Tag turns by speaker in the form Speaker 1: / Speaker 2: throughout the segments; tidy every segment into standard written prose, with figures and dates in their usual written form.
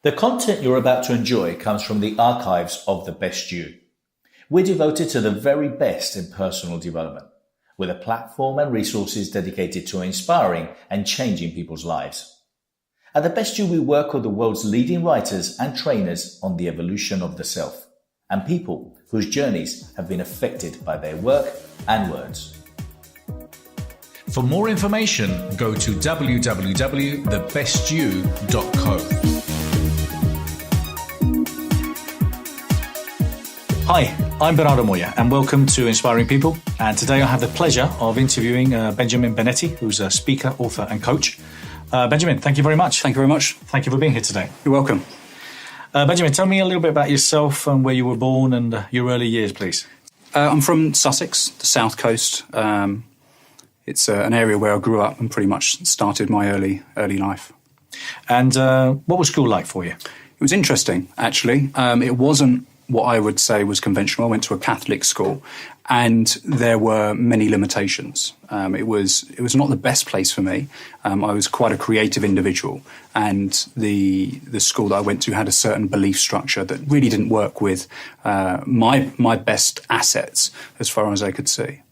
Speaker 1: The content you're about to enjoy comes from the archives of The Best You. We're devoted to the very best in personal development, with a platform and resources dedicated to inspiring and changing people's lives. At The Best You, we work with the world's leading writers and trainers on the evolution of the self, and people whose journeys have been affected by their work and words. For more information, go to www.thebestyou.co. Hi, I'm Bernardo and welcome to Inspiring People. And today I have the pleasure of interviewing Benjamin Bonetti, who's a speaker, author and coach. Benjamin, thank you very much.
Speaker 2: Thank you very much.
Speaker 1: Thank you for being here today.
Speaker 2: You're welcome.
Speaker 1: Benjamin, tell me a little bit about yourself and where you were born and your early years, please.
Speaker 2: I'm from Sussex, the south coast. It's an area where I grew up and pretty much started my early life.
Speaker 1: And what was school like for you?
Speaker 2: It was interesting, actually. It wasn't what I would say was conventional. I went to a Catholic school, and there were many limitations. It was not the best place for me. I was quite a creative individual, and the school that I went to had a certain belief structure that really didn't work with my best assets as far as I could see.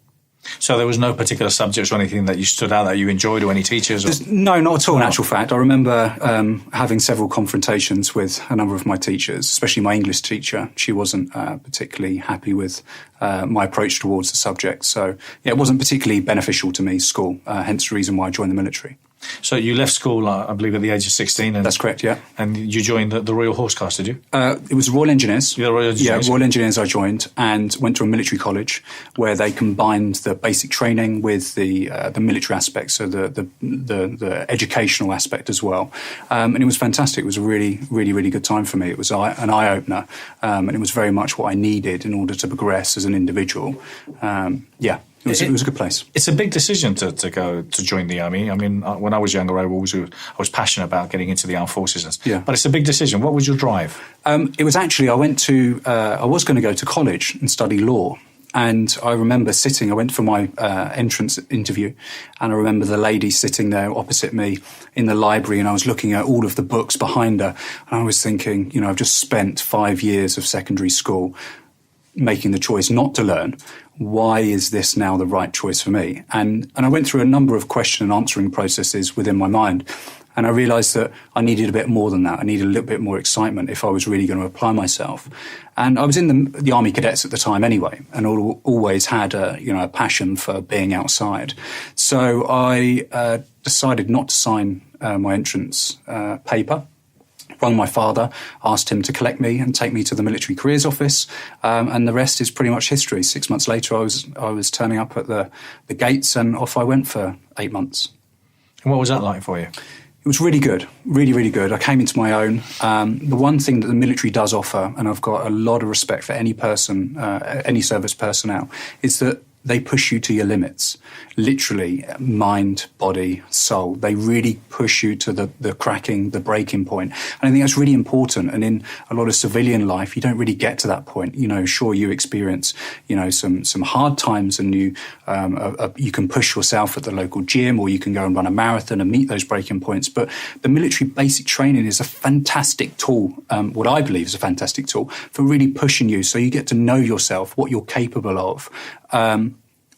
Speaker 1: So there was no particular subjects or anything that you stood out that you enjoyed, or any teachers?
Speaker 2: No, not at all, in actual fact. I remember having several confrontations with a number of my teachers, especially my English teacher. She wasn't particularly happy with my approach towards the subject. So yeah, it wasn't particularly beneficial to me, school, hence the reason why I joined the military.
Speaker 1: So you left school, I believe, at the age of 16. And,
Speaker 2: that's correct, yeah.
Speaker 1: And you joined the Royal Horse Guards, did you?
Speaker 2: It was Royal Engineers.
Speaker 1: The Royal Engineers.
Speaker 2: Yeah, Royal Engineers I joined, and went to a military college where they combined the basic training with the military aspect, so the educational aspect as well. And it was fantastic. It was a really, really, really good time for me. It was an eye-opener, and it was very much what I needed in order to progress as an individual. Yeah. It was a good place.
Speaker 1: It's a big decision to go to join the army. I mean, when I was younger, I was passionate about getting into the armed forces.
Speaker 2: Yeah.
Speaker 1: But it's a big decision. What was your drive?
Speaker 2: It was actually, I was going to go to college and study law. And I remember I went for my entrance interview, and I remember the lady sitting there opposite me in the library, and I was looking at all of the books behind her. And I was thinking, I've just spent 5 years of secondary school making the choice not to learn. Why is this now the right choice for me? And I went through a number of question and answering processes within my mind. And I realised that I needed a bit more than that. I needed a little bit more excitement if I was really going to apply myself. And I was in the Army Cadets at the time anyway, and always had a passion for being outside. So I decided not to sign my entrance paper. Rang my father, asked him to collect me and take me to the military careers office, and the rest is pretty much history. 6 months later, I was turning up at the gates, and off I went for 8 months.
Speaker 1: And what was that like for you?
Speaker 2: It was really good, really, really good. I came into my own. The one thing that the military does offer, and I've got a lot of respect for any person, any service personnel, is that they push you to your limits, literally, mind, body, soul. They really push you to the cracking, the breaking point. And I think that's really important. And in a lot of civilian life, you don't really get to that point. Sure, you experience, some hard times, and you can push yourself at the local gym, or you can go and run a marathon and meet those breaking points. But the military basic training is a fantastic tool, what I believe is a fantastic tool for really pushing you, so you get to know yourself, what you're capable of,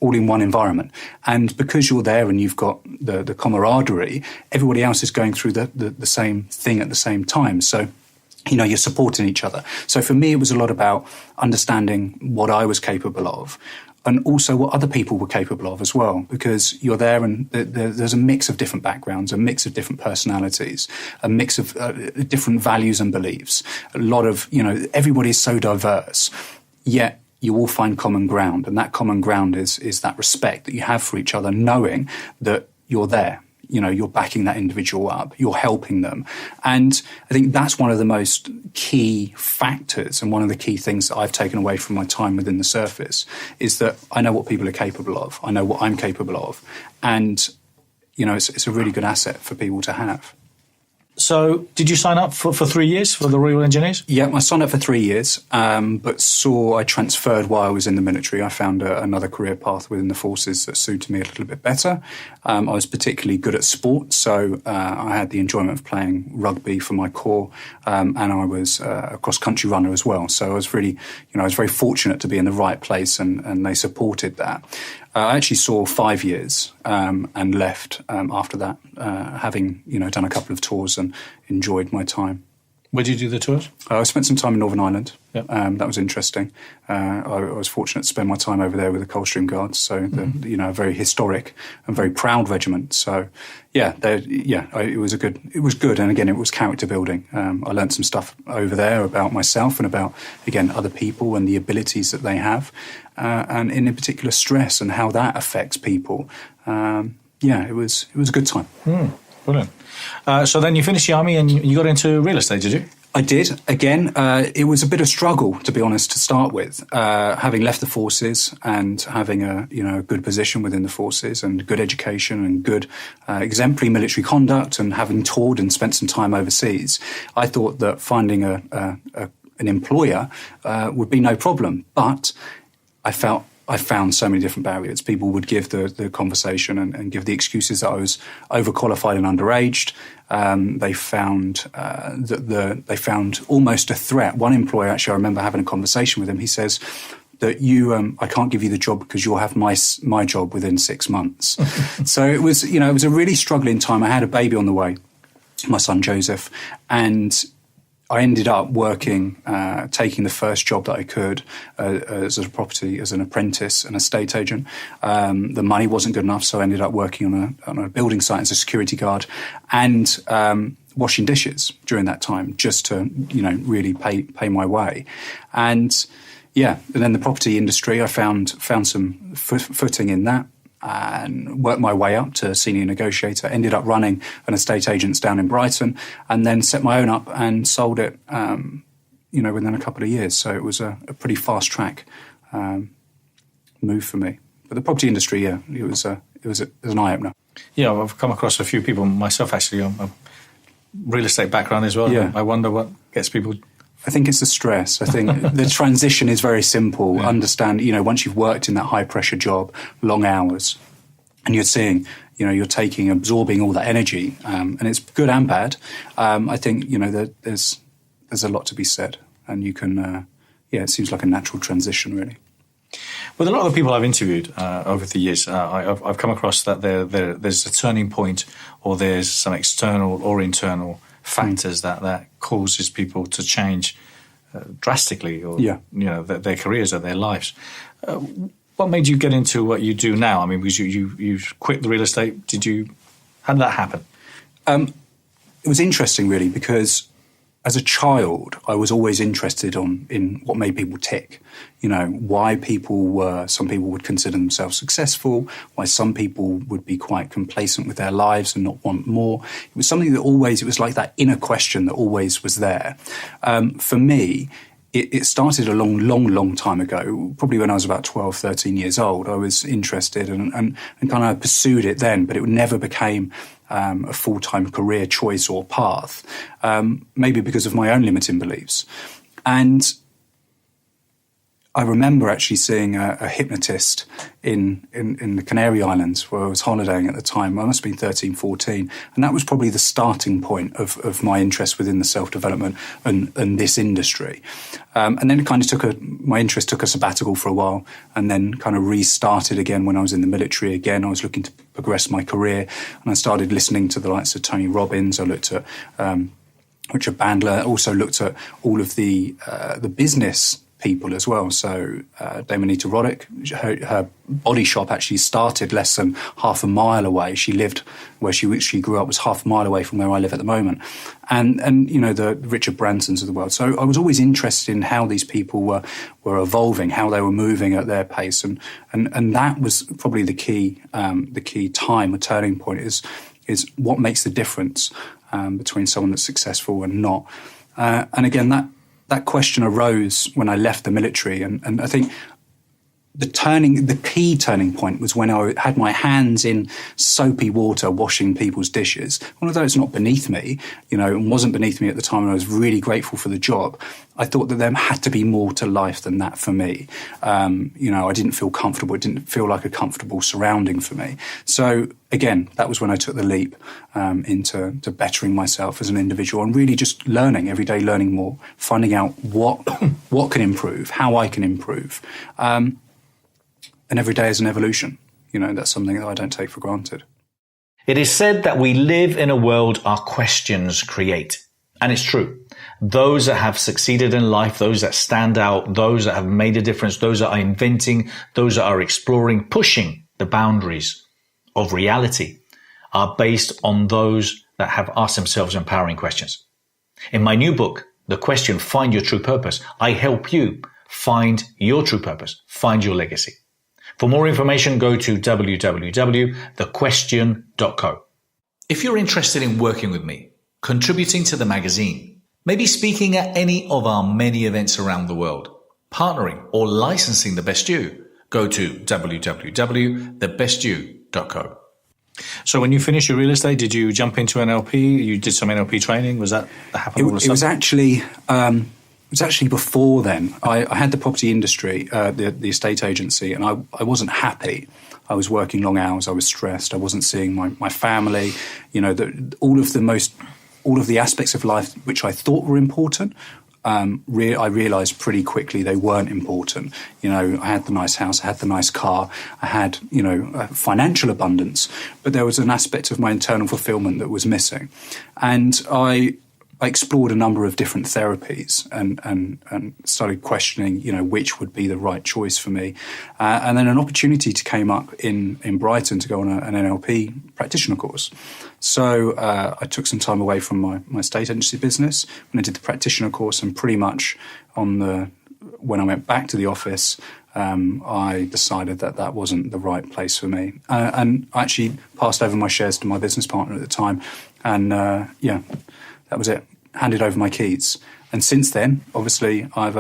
Speaker 2: all in one environment. And because you're there and you've got the camaraderie, everybody else is going through the same thing at the same time. So, you're supporting each other. So for me, it was a lot about understanding what I was capable of, and also what other people were capable of as well, because you're there and there's a mix of different backgrounds, a mix of different personalities, a mix of different values and beliefs. A lot of, everybody is so diverse, yet you all find common ground. And that common ground is that respect that you have for each other, knowing that you're there. You're backing that individual up, you're helping them. And I think that's one of the most key factors, and one of the key things that I've taken away from my time within the service, is that I know what people are capable of. I know what I'm capable of. And, it's a really good asset for people to have.
Speaker 1: So did you sign up for 3 years for the Royal Engineers?
Speaker 2: Yeah, I signed up for 3 years, but I transferred while I was in the military. I found another career path within the forces that suited me a little bit better. I was particularly good at sport, so I had the enjoyment of playing rugby for my corps, and I was a cross-country runner as well. So I was really, I was very fortunate to be in the right place, and they supported that. I actually saw 5 years and left after that, having done a couple of tours and enjoyed my time.
Speaker 1: Where did you do the tours?
Speaker 2: I spent some time in Northern Ireland.
Speaker 1: Yep.
Speaker 2: That was interesting. I was fortunate to spend my time over there with the Coldstream Guards, so a very historic and very proud regiment. So, it was good, and again, it was character building. I learned some stuff over there about myself and about, again, other people and the abilities that they have, and in particular stress and how that affects people. It was a good time.
Speaker 1: Brilliant. So then you finished the army and you got into real estate, did you?
Speaker 2: I did. Again, it was a bit of struggle, to be honest, to start with. Having left the forces and having a good position within the forces and good education and good exemplary military conduct and having toured and spent some time overseas, I thought that finding an employer would be no problem. But I found so many different barriers. People would give the conversation and give the excuses that I was overqualified and underaged. They found almost a threat. One employer, actually, I remember having a conversation with him. He says that I can't give you the job because you'll have my job within 6 months. So it was a really struggling time. I had a baby on the way, my son Joseph, and I ended up working, taking the first job that I could as an apprentice, an estate agent. The money wasn't good enough, so I ended up working on a building site as a security guard and washing dishes during that time, just to really pay my way. And then the property industry, I found some footing in that. And worked my way up to senior negotiator, ended up running an estate agents down in Brighton, and then set my own up and sold it, within a couple of years. So it was a pretty fast track move for me. But the property industry, it was an eye opener. Yeah,
Speaker 1: I've come across a few people myself, actually, on a real estate background as well. Yeah. I wonder what gets people.
Speaker 2: I think it's the stress. I think the transition is very simple. Yeah. Understand, once you've worked in that high pressure job, long hours, and you're seeing, you're absorbing all that energy, and it's good and bad. I think, there's a lot to be said, and you can, it seems like a natural transition, really.
Speaker 1: With a lot of the people I've interviewed over the years, I've come across that there's a turning point, or there's some external or internal factors that causes people to change drastically, or their careers or their lives. What made you get into what you do now? I mean, because you quit the real estate. How did that happen?
Speaker 2: It was interesting, really, because as a child, I was always interested in what made people tick. Why some people would consider themselves successful, why some people would be quite complacent with their lives and not want more. It was something that it was like that inner question that always was there. For me, it started a long time ago, probably when I was about 12, 13 years old. I was interested and kind of pursued it then, but it never became a full-time career choice or path, maybe because of my own limiting beliefs. And I remember actually seeing a hypnotist in the Canary Islands where I was holidaying at the time. I must have been 13, 14. And that was probably the starting point of my interest within the self-development and this industry. And then it kind of my interest took a sabbatical for a while, and then kind of restarted again when I was in the military again. I was looking to progress my career, and I started listening to the likes of Tony Robbins. I looked at Richard Bandler, also looked at all of the business people as well. So Bonetti, her body shop actually started less than half a mile away. She lived where she grew up was half a mile away from where I live at the moment. And the Richard Bransons of the world. So I was always interested in how these people were evolving, how they were moving at their pace, and that was probably the key time, a turning point is what makes the difference between someone that's successful and not. And again, that question arose when I left the military, and I think the key turning point was when I had my hands in soapy water washing people's dishes. Although it's not beneath me, and wasn't beneath me at the time, and I was really grateful for the job, I thought that there had to be more to life than that for me. I didn't feel comfortable. It didn't feel like a comfortable surrounding for me. So again, that was when I took the leap into bettering myself as an individual and really just learning every day, learning more, finding out what can improve, how I can improve. And every day is an evolution. That's something that I don't take for granted.
Speaker 1: It is said that we live in a world our questions create. And it's true. Those that have succeeded in life, those that stand out, those that have made a difference, those that are inventing, those that are exploring, pushing the boundaries of reality are based on those that have asked themselves empowering questions. In my new book, The Question, Find Your True Purpose, I help you find your true purpose, find your legacy. For more information, go to www.thequestion.co. If you're interested in working with me, contributing to the magazine, maybe speaking at any of our many events around the world, partnering or licensing The Best You, go to www.thebestyou.co. So when you finished your real estate, did you jump into NLP? You did some NLP training? Was that happen all of a sudden?
Speaker 2: It was actually before then. I had the property industry, the estate agency, and I wasn't happy. I was working long hours. I was stressed. I wasn't seeing my family. All of the aspects of life which I thought were important, I realised pretty quickly they weren't important. I had the nice house, I had the nice car, I had financial abundance, but there was an aspect of my internal fulfilment that was missing, and I explored a number of different therapies and started questioning, which would be the right choice for me. And then an opportunity came up in Brighton to go on an NLP practitioner course. So I took some time away from my estate agency business when I did the practitioner course, and pretty much when I went back to the office, I decided that wasn't the right place for me. And I actually passed over my shares to my business partner at the time, and that was it. Handed over my keys, and since then, obviously, I've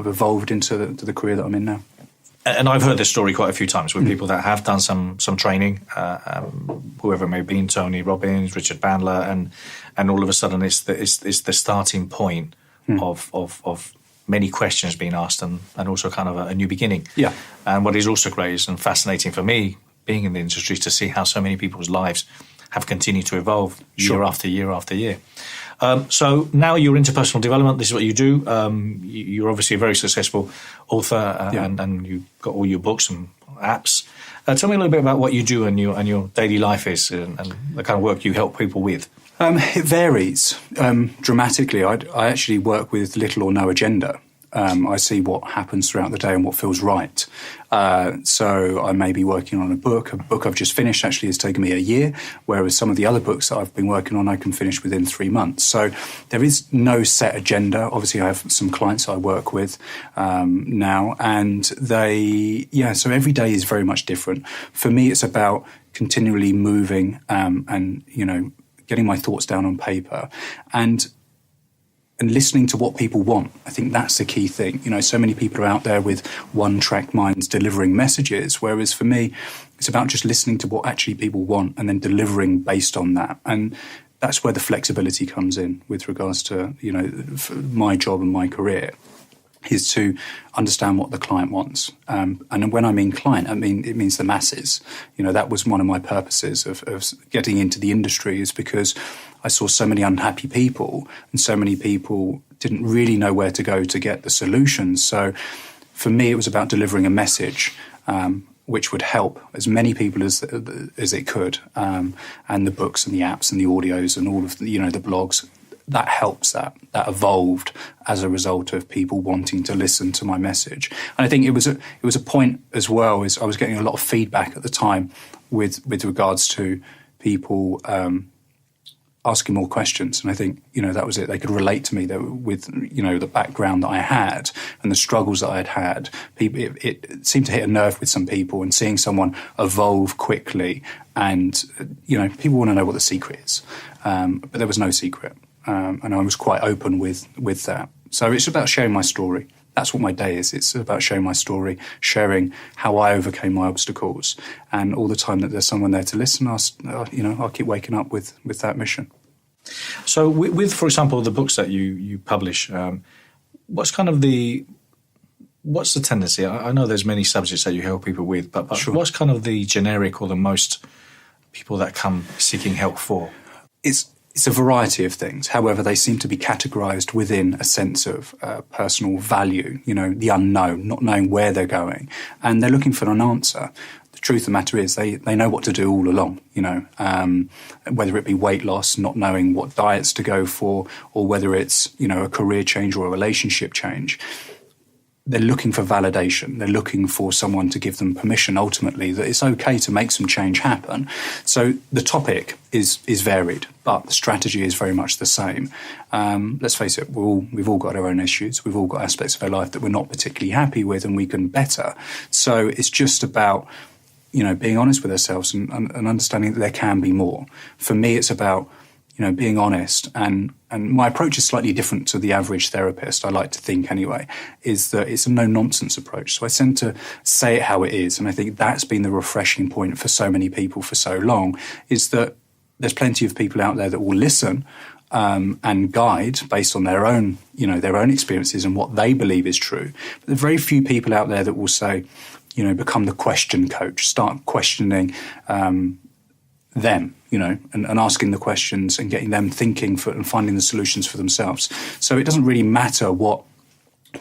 Speaker 2: evolved into the career that I'm in now.
Speaker 1: And I've heard this story quite a few times with people that have done some training, whoever it may have been, Tony Robbins, Richard Bandler, and all of a sudden it's the starting point of many questions being asked and also kind of a new beginning.
Speaker 2: Yeah.
Speaker 1: And what is also great and fascinating for me, being in the industry, to see how so many people's lives have continued to evolve year after year after year. So now you're into personal development. This is what you do. You're obviously a very successful author, and you've got all your books and apps. Tell me a little bit about what you do and your daily life is, and the kind of work you help people with.
Speaker 2: It varies dramatically. I actually work with little or no agenda. I see what happens throughout the day and what feels right. So I may be working on a book. A book I've just finished actually has taken me a year, whereas some of the other books that I've been working on I can finish within 3 months. So there is no set agenda. Obviously, I have some clients I work with now, and so every day is very much different. For me, it's about continually moving and getting my thoughts down on paper and listening to what people want. I think that's the key thing. So many people are out there with one-track minds delivering messages, whereas for me, it's about just listening to what actually people want and then delivering based on that. And that's where the flexibility comes in with regards to, my job and my career, is to understand what the client wants. And when I mean client, it means the masses. That was one of my purposes of getting into the industry, is because I saw so many unhappy people, and so many people didn't really know where to go to get the solutions. So for me, it was about delivering a message which would help as many people as it could, and the books and the apps and the audios and all of the blogs. That helps. That evolved as a result of people wanting to listen to my message. And I think it was a point as well, is I was getting a lot of feedback at the time with regards to people asking more questions. And I think, that was it. They could relate to me with, the background that I had and the struggles that I had. It seemed to hit a nerve with some people, and seeing someone evolve quickly, and, people want to know what the secret is. But there was no secret. And I was quite open with that. So it's about sharing my story. that's what my day is. It's about sharing my story, sharing how I overcame my obstacles, and all the time that there's someone there to listen, I'll keep waking up with that mission.
Speaker 3: So, with for example, the books that you publish, what's the tendency? I know there's many subjects that you help people with, but
Speaker 2: Sure.
Speaker 3: What's kind of the generic or the most people that come seeking help for?
Speaker 2: It's a variety of things. However, they seem to be categorized within a sense of personal value, the unknown, not knowing where they're going. And they're looking for an answer. The truth of the matter is they know what to do all along, whether it be weight loss, not knowing what diets to go for, or whether it's, a career change or a relationship change. They're looking for validation. They're looking for someone to give them permission, ultimately, that it's okay to make some change happen. So the topic is varied, but the strategy is very much the same. Let's face it, we've all got our own issues. We've all got aspects of our life that we're not particularly happy with, and we can better. So it's just about, being honest with ourselves and understanding that there can be more. For me, it's about being honest, and my approach is slightly different to the average therapist, I like to think anyway, is that it's a no-nonsense approach. So I tend to say it how it is, and I think that's been the refreshing point for so many people for so long, is that there's plenty of people out there that will listen and guide based on their own experiences and what they believe is true. But there are very few people out there that will say, become the question coach, start questioning them, and asking the questions and getting them thinking and finding the solutions for themselves. So it doesn't really matter what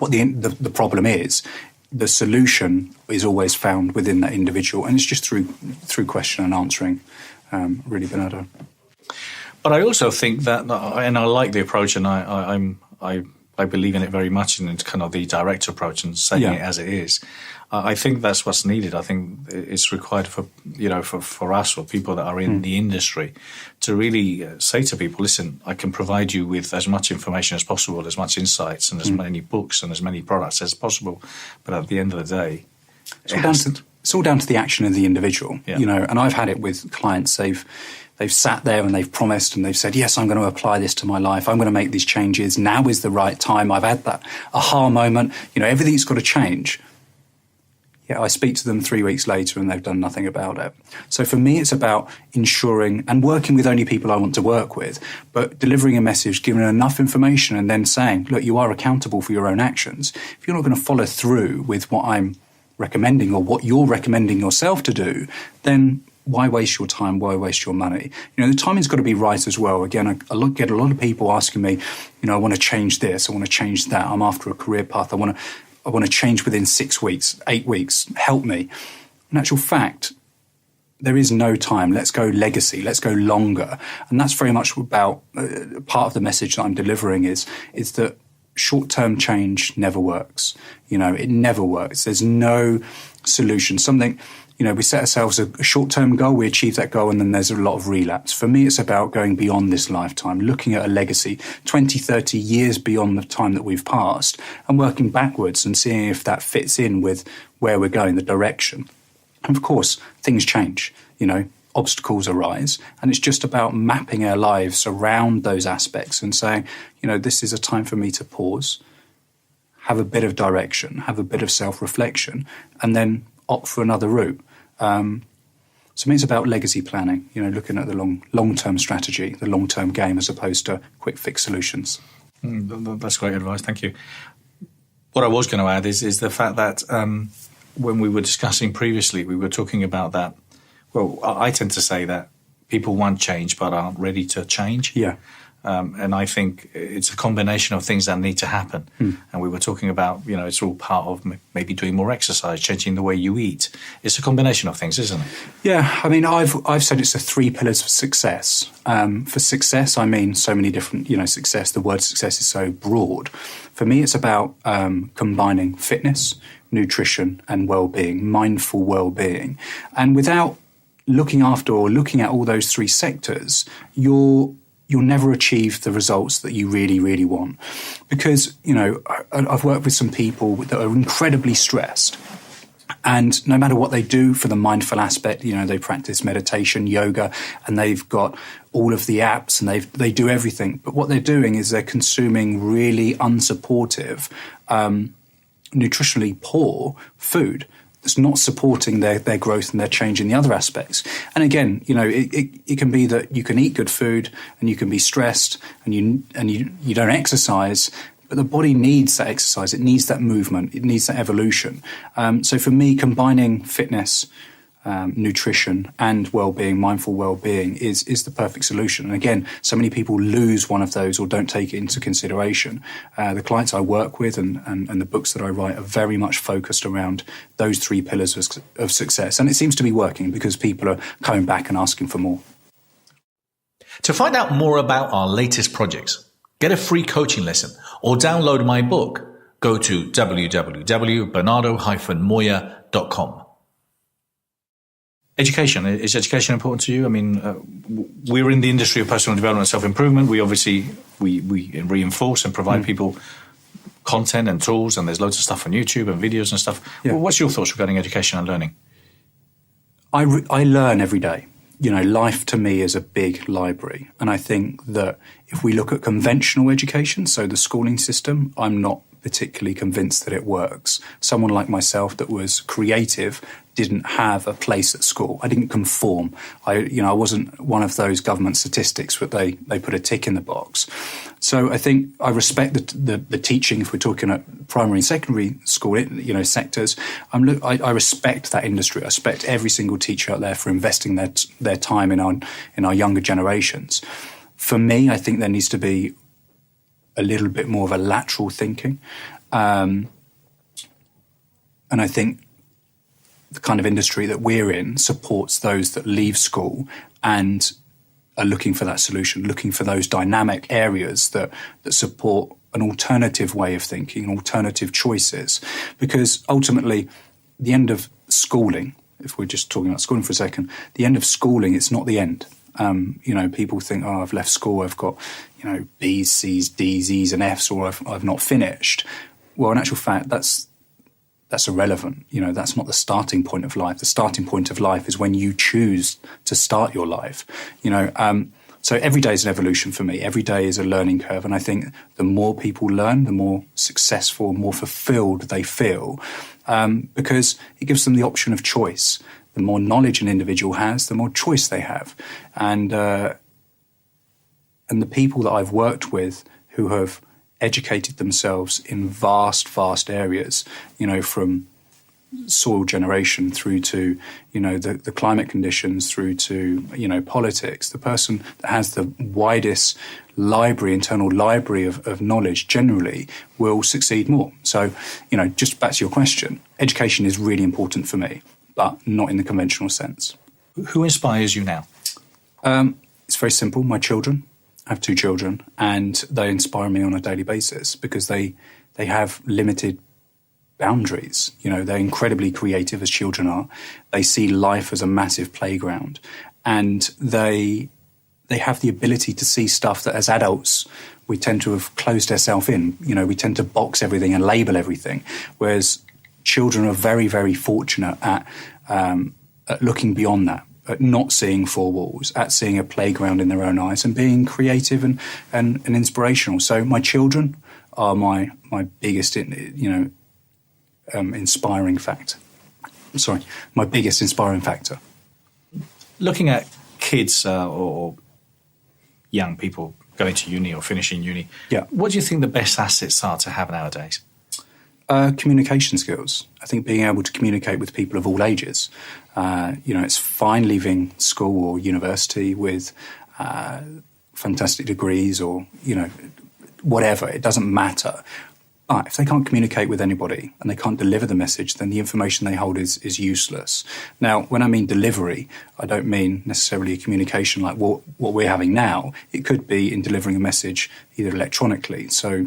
Speaker 2: the problem is. The solution is always found within that individual, and it's just through question and answering, really, Bernardo.
Speaker 3: But I also think that, and I like the approach, and I believe in it very much, and it's kind of the direct approach and saying it as it is. I think that's what's needed. I think it's required for us, for people that are in the industry, to really say to people, listen, I can provide you with as much information as possible, as much insights and as many books and as many products as possible. But at the end of the day,
Speaker 2: it's all down to the action of the individual, and I've had it with clients. They've sat there and they've promised and they've said, yes, I'm going to apply this to my life. I'm going to make these changes. Now is the right time. I've had that aha moment. Everything's got to change. Yeah, I speak to them 3 weeks later and they've done nothing about it. So for me, it's about ensuring and working with only people I want to work with, but delivering a message, giving enough information and then saying, look, you are accountable for your own actions. If you're not going to follow through with what I'm recommending or what you're recommending yourself to do, then why waste your time? Why waste your money? The timing's got to be right as well. Again, I get a lot of people asking me, I want to change this, I want to change that. I'm after a career path. I want to change within 6 weeks, 8 weeks. Help me. In actual fact, there is no time. Let's go legacy. Let's go longer. And that's very much about part of the message that I'm delivering is that short-term change never works. It never works. There's no solution. We set ourselves a short-term goal, we achieve that goal, and then there's a lot of relapse. For me, it's about going beyond this lifetime, looking at a legacy 20, 30 years beyond the time that we've passed, and working backwards and seeing if that fits in with where we're going, the direction. And of course, things change, obstacles arise, and it's just about mapping our lives around those aspects and saying, this is a time for me to pause, have a bit of direction, have a bit of self-reflection, and then opt for another route. So it's about legacy planning, looking at the long-term strategy, the long-term game, as opposed to quick fix solutions.
Speaker 3: That's great advice. Thank you. What I was going to add is the fact that when we were discussing previously, we were talking about that. Well, I tend to say that people want change but aren't ready to change.
Speaker 2: Yeah.
Speaker 3: And I think it's a combination of things that need to happen. And we were talking about, it's all part of maybe doing more exercise, changing the way you eat. It's a combination of things, isn't it?
Speaker 2: Yeah, I mean, I've said it's the 3 pillars of success. For success, I mean so many different, success. The word success is so broad. For me, it's about combining fitness, nutrition, and well-being, mindful well-being. And without looking after or looking at all those 3 sectors, you'll never achieve the results that you really, really want. Because, I've worked with some people that are incredibly stressed. And no matter what they do for the mindful aspect, they practice meditation, yoga, and they've got all of the apps and they do everything. But what they're doing is they're consuming really unsupportive nutritionally poor food that's not supporting their growth and their change in the other aspects. And again, it can be that you can eat good food and you can be stressed and you don't exercise, but the body needs that exercise. It needs that movement. It needs that evolution. So for me, combining fitness, nutrition and well-being, mindful well-being is the perfect solution. And again, so many people lose one of those or don't take it into consideration. The clients I work with and the books that I write are very much focused around those three pillars of success. And it seems to be working because people are coming back and asking for more.
Speaker 1: To find out more about our latest projects, get a free coaching lesson, or download my book, go to www.bernardo-moya.com.
Speaker 3: Education. Is education important to you? I mean, we're in the industry of personal development and self-improvement. We obviously we reinforce and provide people content and tools, and there's loads of stuff on YouTube and videos and stuff.
Speaker 2: Yeah.
Speaker 3: Well, what's your thoughts regarding education and learning?
Speaker 2: I learn every day. Life to me is a big library. And I think that if we look at conventional education, so the schooling system, I'm not particularly convinced that it works. Someone like myself that was creative didn't have a place at school. I didn't conform. I wasn't one of those government statistics that they put a tick in the box. So I think I respect the teaching. If we're talking at primary and secondary school, sectors, I respect that industry. I respect every single teacher out there for investing their time in our younger generations. For me, I think there needs to be a little bit more of a lateral thinking. And I think the kind of industry that we're in supports those that leave school and are looking for that solution, looking for those dynamic areas that support an alternative way of thinking, alternative choices. Because ultimately, the end of schooling, if we're just talking about schooling for a second, the end of schooling, it's not the end. People think, I've left school, I've got, B's, C's, D's, E's and F's, or I've not finished. Well, in actual fact, that's irrelevant. That's not the starting point of life. The starting point of life is when you choose to start your life. So every day is an evolution for me. Every day is a learning curve. And I think the more people learn, the more successful, more fulfilled they feel, because it gives them the option of choice. The more knowledge an individual has, the more choice they have. And the people that I've worked with who have educated themselves in vast, vast areas, from soil generation through to, the climate conditions, through to, politics, the person that has the widest internal library of knowledge generally will succeed more. So, just back to your question, education is really important for me, but not in the conventional sense.
Speaker 3: Who inspires you now?
Speaker 2: It's very simple. My children. I have 2 children, and they inspire me on a daily basis because they have limited boundaries. They're incredibly creative, as children are. They see life as a massive playground, and they have the ability to see stuff that as adults we tend to have closed ourselves in. We tend to box everything and label everything, whereas children are very, very fortunate at looking beyond that, at not seeing 4 walls, at seeing a playground in their own eyes and being creative and inspirational. So my children are my biggest, inspiring factor. My biggest inspiring factor.
Speaker 3: Looking at kids or young people going to uni or finishing uni, what do you think the best assets are to have nowadays?
Speaker 2: Communication skills. I think being able to communicate with people of all ages. It's fine leaving school or university with fantastic degrees or, whatever. It doesn't matter. But if they can't communicate with anybody and they can't deliver the message, then the information they hold is useless. Now, when I mean delivery, I don't mean necessarily a communication like what we're having now. It could be in delivering a message either electronically. So,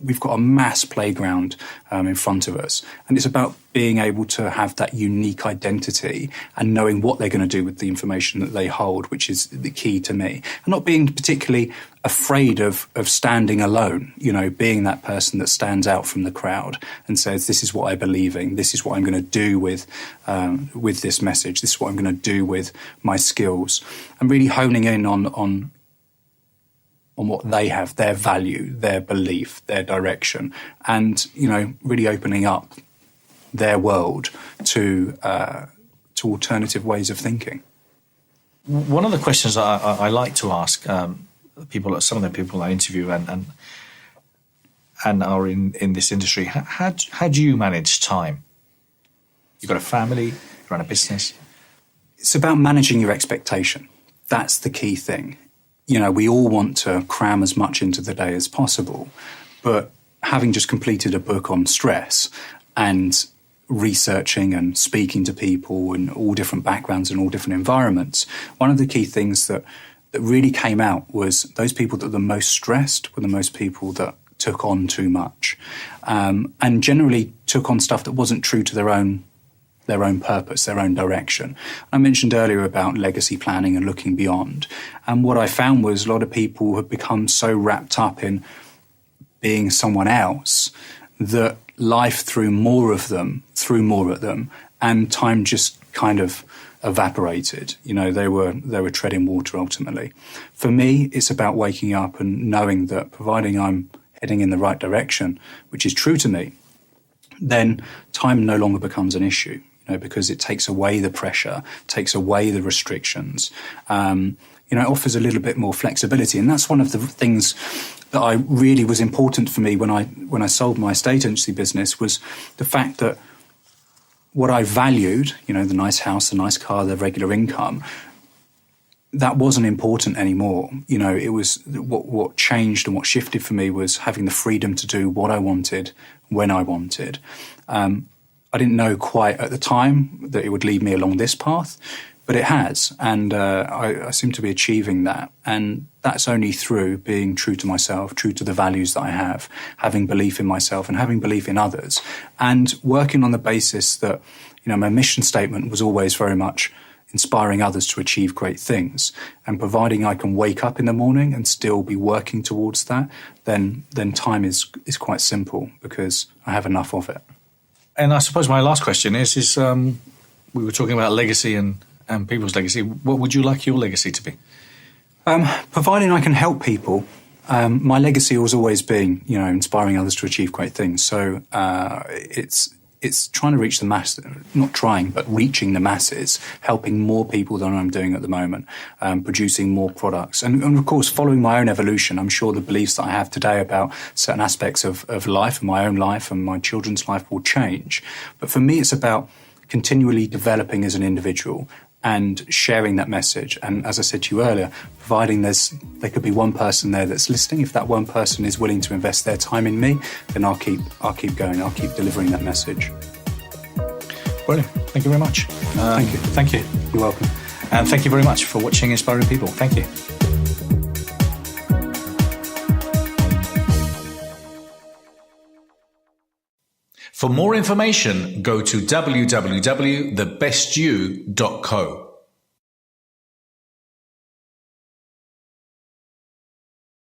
Speaker 2: we've got a mass playground in front of us. And it's about being able to have that unique identity and knowing what they're going to do with the information that they hold, which is the key to me. And not being particularly afraid of standing alone, being that person that stands out from the crowd and says, this is what I believe in, this is what I'm going to do with this message, this is what I'm going to do with my skills, and really honing in on what they have, their value, their belief, their direction, and, really opening up their world to alternative ways of thinking.
Speaker 3: One of the questions I like to ask some of the people I interview and are in this industry, how do you manage time? You've got a family, you run a business.
Speaker 2: It's about managing your expectation. That's the key thing. We all want to cram as much into the day as possible, but having just completed a book on stress and researching and speaking to people in all different backgrounds and all different environments, one of the key things that really came out was those people that were the most stressed were the most people that took on too much, and generally took on stuff that wasn't true to their own purpose, their own direction. I mentioned earlier about legacy planning and looking beyond. And what I found was a lot of people had become so wrapped up in being someone else that life threw more at them, and time just kind of evaporated. They were treading water ultimately. For me, it's about waking up and knowing that providing I'm heading in the right direction, which is true to me, then time no longer becomes an issue, because it takes away the pressure, takes away the restrictions, it offers a little bit more flexibility. And that's one of the things that I really was important for me when I sold my estate agency business, was the fact that what I valued, the nice house, the nice car, the regular income, that wasn't important anymore. It was what changed and what shifted for me was having the freedom to do what I wanted when I wanted. I didn't know quite at the time that it would lead me along this path, but it has, and I seem to be achieving that. And that's only through being true to myself, true to the values that I have, having belief in myself and having belief in others, and working on the basis that, my mission statement was always very much inspiring others to achieve great things. And providing I can wake up in the morning and still be working towards that, then time is quite simple, because I have enough of it.
Speaker 3: And I suppose my last question is we were talking about legacy and people's legacy. What would you like your legacy to be?
Speaker 2: Providing I can help people. My legacy has always been, inspiring others to achieve great things. So it's trying to reach the mass, not trying, but reaching the masses, helping more people than I'm doing at the moment, producing more products. And of course, following my own evolution, I'm sure the beliefs that I have today about certain aspects of life, and my own life and my children's life, will change. But for me, it's about continually developing as an individual and sharing that message. And as I said to you earlier, providing there could be one person there that's listening. If that one person is willing to invest their time in me, then I'll keep going. I'll keep delivering that message.
Speaker 3: Brilliant. Thank you very much.
Speaker 2: Thank you.
Speaker 3: Thank you.
Speaker 2: You're welcome.
Speaker 3: And thank you very much for watching Inspiring People. Thank you.
Speaker 1: For more information, go to www.thebestyou.co.